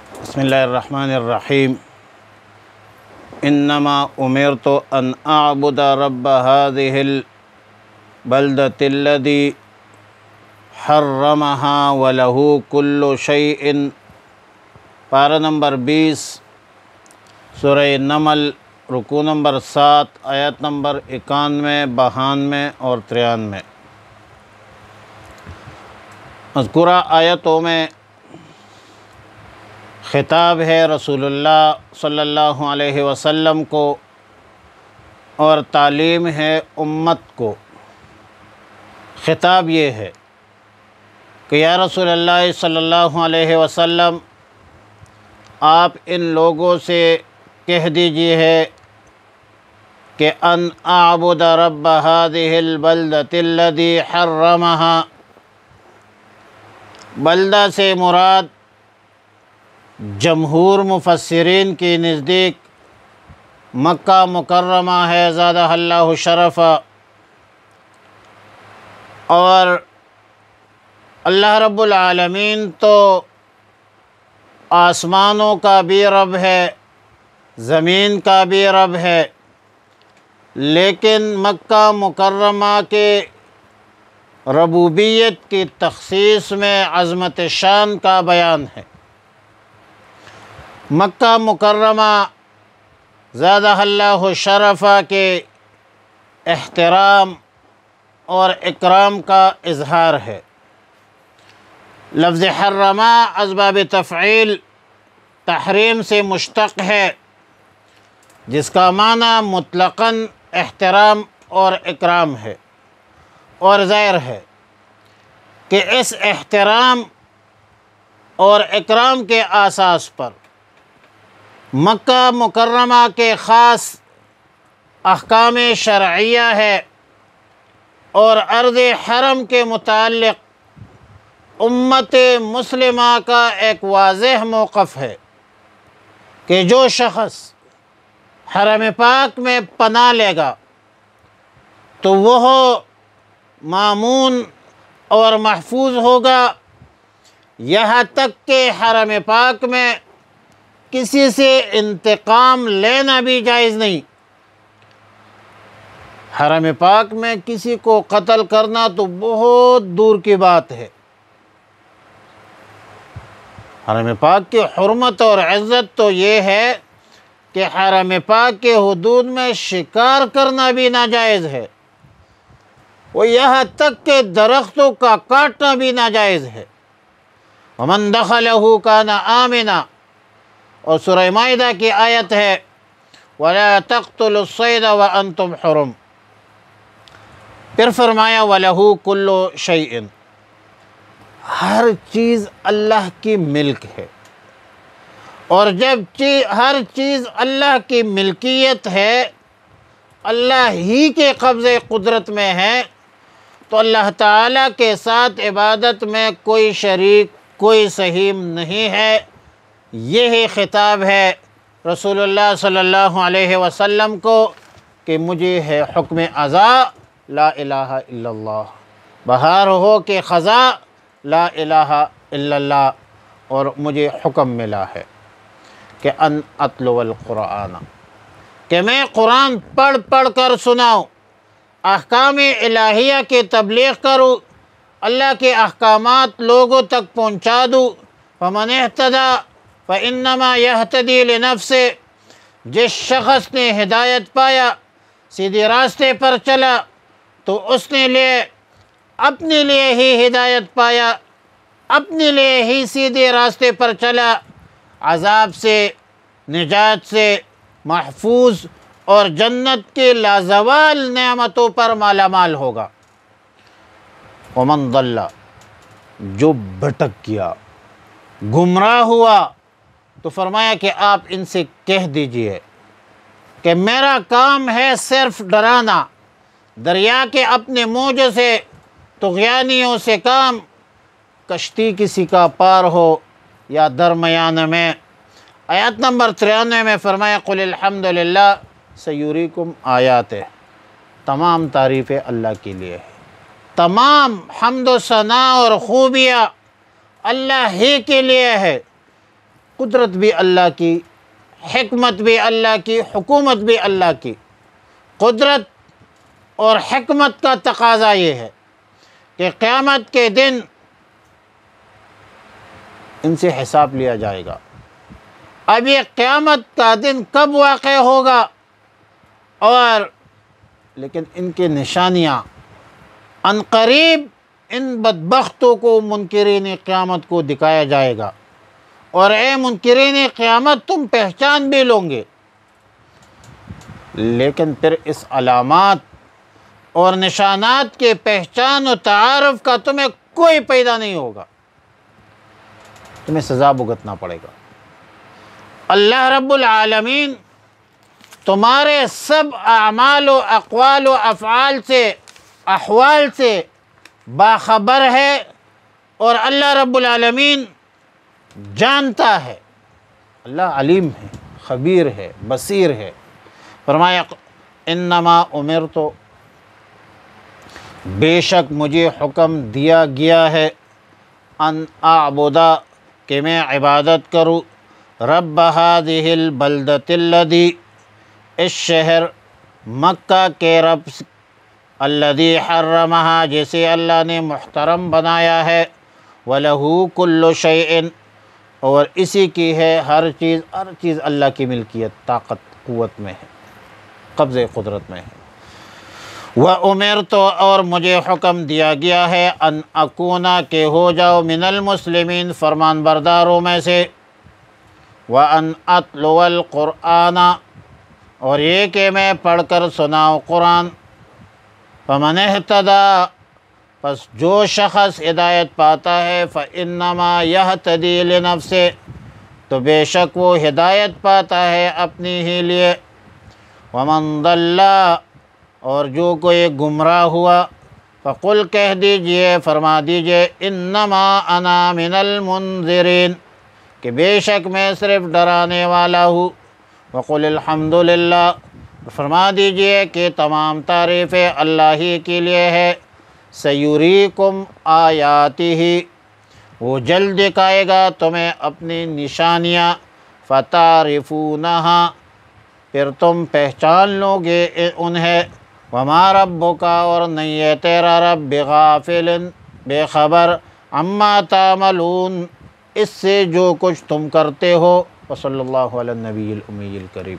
بسم اللہ الرحمن الرحیم انما امرت ان اعبد رب هذه البلدة الذي حرمها وله كل شيء۔ پارہ نمبر 20 سورہ نمل، رکوع نمبر 7، آیت نمبر 91، 92 اور 93۔ مذکورہ آیتوں میں خطاب ہے رسول اللہ صلی اللہ علیہ وسلم کو اور تعلیم ہے امت کو۔ خطاب یہ ہے کہ یا رسول اللہ صلی اللہ علیہ وسلم، آپ ان لوگوں سے کہہ دیجئے کہ ان اعبد رب هذه البلدة الذي حرمها۔ بلدہ سے مراد جمہور مفسرین کی نزدیک مکہ مکرمہ ہے، زادہ اللہ شرفا، اور اللہ رب العالمین تو آسمانوں کا بھی رب ہے، زمین کا بھی رب ہے، لیکن مکہ مکرمہ کے ربوبیت کی تخصیص میں عظمت شان کا بیان ہے۔ مکہ مکرمہ زادہ اللہ شرفا کے احترام اور اکرام کا اظہار ہے۔ لفظ حرمہ اسباب تفعیل تحریم سے مشتق ہے، جس کا معنی مطلقاً احترام اور اکرام ہے، اور ظاہر ہے کہ اس احترام اور اکرام کے اساس پر مکہ مکرمہ کے خاص احکام شرعیہ ہے، اور ارض حرم کے متعلق امت مسلمہ کا ایک واضح موقف ہے کہ جو شخص حرم پاک میں پناہ لے گا تو وہ مامون اور محفوظ ہوگا، یہاں تک کہ حرم پاک میں کسی سے انتقام لینا بھی جائز نہیں۔ حرم پاک میں کسی کو قتل کرنا تو بہت دور کی بات ہے۔ حرم پاک کی حرمت اور عزت تو یہ ہے کہ حرم پاک کے حدود میں شکار کرنا بھی ناجائز ہے، وہ یہاں تک کہ درختوں کا کاٹنا بھی ناجائز ہے۔ وَمَن دَخَلَهُ كَانَ آمِنًا، اور سورہ مائدہ کی آیت ہے وَلَا تَقْتُلُوا الصَّيْدَ وَأَنْتُمْ حُرُمٌ۔ پھر فرمایا وَلَهُ كُلُّ شَيْءٍ، ہر چیز اللہ کی ملک ہے، اور جب ہر چیز اللہ کی ملکیت ہے، اللہ ہی کے قبضے قدرت میں ہے، تو اللہ تعالیٰ کے ساتھ عبادت میں کوئی شریک، کوئی سہیم نہیں ہے۔ یہی خطاب ہے رسول اللہ صلی اللہ علیہ وسلم کو کہ مجھے ہے حکم ازا لا الہ الا اللہ، بہار ہو کہ خزاں لا الہ الا اللہ، اور مجھے حکم ملا ہے کہ ان اتلو القرآن، کہ میں قرآن پڑھ پڑھ کر سناؤں، احکام الہیہ کی تبلیغ کروں، اللہ کے احکامات لوگوں تک پہنچا دوں۔ فمن اہتدی فانما یہتدی لنفسہ، جس شخص نے ہدایت پایا، سیدھے راستے پر چلا، تو اس نے اپنے لیے ہی ہدایت پایا، اپنے لیے ہی سیدھے راستے پر چلا، عذاب سے، نجات سے محفوظ اور جنت کے لازوال نعمتوں پر مالا مال ہوگا۔ ومن ضل، جو بھٹک گیا، گمراہ ہوا، تو فرمایا کہ آپ ان سے کہہ دیجئے کہ میرا کام ہے صرف ڈرانا، دریا کے اپنے موج سے، طغیانیوں سے کام، کشتی کسی کا پار ہو یا درمیان میں۔ آیت نمبر 93 میں فرمایا قل الحمد للہ سیوریکم آیاتہ، تمام تعریفیں اللہ کے لیے ہے، تمام حمد و ثناء اور خوبیاں اللہ ہی کے لیے ہے۔ قدرت بھی اللہ کی، حکمت بھی اللہ کی، حکومت بھی اللہ کی۔ قدرت اور حکمت کا تقاضا یہ ہے کہ قیامت کے دن ان سے حساب لیا جائے گا۔ اب یہ قیامت کا دن کب واقع ہوگا، اور لیکن ان کی نشانیاں عنقریب ان بدبختوں کو، منکرین قیامت کو دکھایا جائے گا۔ اور اے منکرین قیامت، تم پہچان بھی لو گے، لیکن پھر اس علامات اور نشانات کے پہچان و تعارف کا تمہیں کوئی فائدہ نہیں ہوگا، تمہیں سزا بھگتنا پڑے گا۔ اللہ رب العالمین تمہارے سب اعمال و اقوال و افعال سے، احوال سے باخبر ہے، اور اللہ رب العالمین جانتا ہے۔ اللہ علیم ہے، خبیر ہے، بصیر ہے۔ فرمایا انما امرت، بے شک مجھے حکم دیا گیا ہے، ان اعبدا، کہ میں عبادت کروں، رب هذه البلدۃ الذی، اس شہر مکہ کے رب، الذی حرمہا، جسے اللہ نے محترم بنایا ہے، وَلَهُ كُلُّ شَيْءٍ، اور اسی کی ہے ہر چیز، ہر چیز اللہ کی ملکیت، طاقت، قوت میں ہے، قبض قدرت میں ہے۔ وَأُمِرْتُ، اور مجھے حکم دیا گیا ہے، ان اکونا، کہ ہو جاؤ، من المسلمین، فرمان برداروں میں سے، وَأَنْ أَتْلُوَ الْقُرْآنَ، اور یہ کہ میں پڑھ کر سناؤ قرآن، فَمَنِ اهْتَدَىٰ، پس جو شخص ہدایت پاتا ہے، فَإِنَّمَا يَهْتَدِي لِنَفْسِهِ، تو بے شک وہ ہدایت پاتا ہے اپنی ہی لیے، وَمَنْ ضَلَّ، اور جو کوئی گمراہ ہوا، فَقُلْ، کہہ دیجئے، فرما دیجئے، إِنَّمَا أَنَا مِنَ الْمُنذِرِينَ، کہ بے شک میں صرف ڈرانے والا ہوں، وَقُلِ الْحَمْدُ لِلَّهِ، فرما دیجئے کہ تمام تعریفیں اللہ ہی کے لیے ہے، سَيُرِيكُمْ آیَاتِهِ، وہ جلد دکھائے گا تمہیں اپنی نشانیاں، فَتَعْرِفُونَهَا، پھر تم پہچان لو گے انہیں، وَمَا رَبُّكَ، اور نہیں ہے تیرا رب، بِغَافِلٍ، بے خبر، عَمَّا تَعْمَلُونَ، اس سے جو کچھ تم کرتے ہو۔ وصلی اللہ علی النبی الأمی الکریم۔